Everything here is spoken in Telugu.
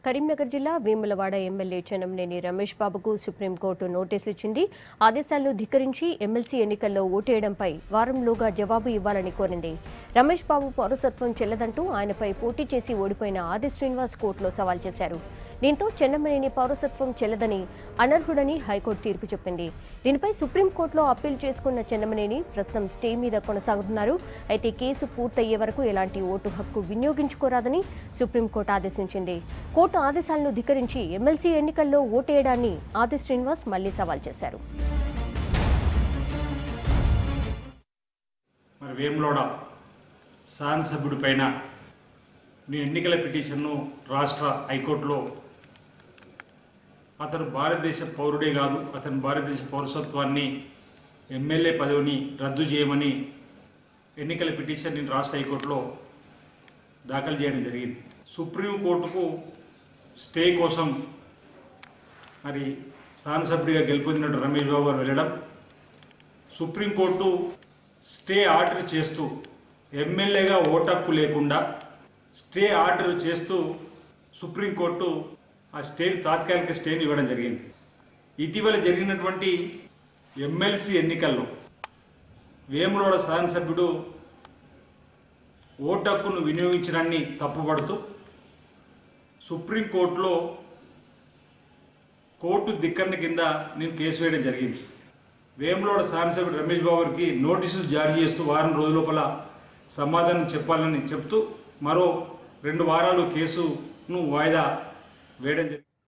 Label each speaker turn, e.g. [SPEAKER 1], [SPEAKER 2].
[SPEAKER 1] కరీంనగర్ జిల్లా వేములవాడ ఎమ్మెల్యే చెన్నమనేని రమేష్ బాబుకు సుప్రీంకోర్టు నోటీసులు ఇచ్చింది. ఆదేశాలను ధిక్కరించి ఎమ్మెల్సీ ఎన్నికల్లో ఓటేయడంపై వారంలోగా జవాబు ఇవ్వాలని కోరింది. రమేష్ బాబు పౌరసత్వం చెల్లదంటూ ఆయనపై పోటీ చేసి ఓడిపోయిన ఆది శ్రీనివాస్ కోర్టులో సవాల్ చేశారు. దీంతో చెన్నమనేని పౌరసత్వం చెల్లదని, అనర్హుడని హైకోర్టు తీర్పు చెప్పింది. దీనిపై సుప్రీంకోర్టులో అప్పీల్ చేసుకున్న చెన్నమనేని ప్రస్తుతం స్టే మీద కొనసాగుతున్నారు. అయితే కేసు పూర్తయ్యే వరకు ఎలాంటి ఓటు హక్కు వినియోగించుకోరాదని సుప్రీంకోర్టు ఆదేశించింది. కోర్టు ఆదేశాలను ధిక్కరించి ఎమ్మెల్సీ ఎన్నికల్లో ఓటేయడాన్ని ఆది శ్రీనివాస్ మళ్లీ సవాల్ చేశారు.
[SPEAKER 2] వేములవాడ శాసనసభ్యుడిపైన ఎన్నికల పిటిషన్ను రాష్ట్ర హైకోర్టులో అతను భారతదేశ పౌరుడే కాదు, అతని భారతదేశ పౌరసత్వాన్ని ఎమ్మెల్యే పదవిని రద్దు చేయమని ఎన్నికల పిటిషన్ రాష్ట్ర హైకోర్టులో దాఖలు చేయడం జరిగింది. సుప్రీంకోర్టుకు స్టే కోసం శాసనసభ్యుడిగా గెలుపొందినట్టు రమేష్ బాబు గారు వెళ్ళడం, సుప్రీంకోర్టు స్టే ఆర్డర్ చేస్తూ ఎమ్మెల్యేగా ఓటు హక్కు లేకుండా స్టే ఆర్డర్ చేస్తూ సుప్రీంకోర్టు ఆ తాత్కాలిక స్టేని ఇవ్వడం జరిగింది. ఇటీవల జరిగినటువంటి ఎమ్మెల్సీ ఎన్నికల్లో వేములవాడ శాసనసభ్యుడు ఓటు హక్కును వినియోగించడాన్ని తప్పుపడుతూ సుప్రీంకోర్టులో కోర్టు ధిక్కరణ కింద నేను కేసు వేయడం జరిగింది. వేములవాడ శాసనసభ్యుడు రమేష్ బాబు గారికి నోటీసులు జారీ చేస్తూ వారం రోజుల లోపల సమాధానం చెప్పాలని చెప్తూ మరో 2 వారాలు కేసును వాయిదా వేయడం జరిగింది.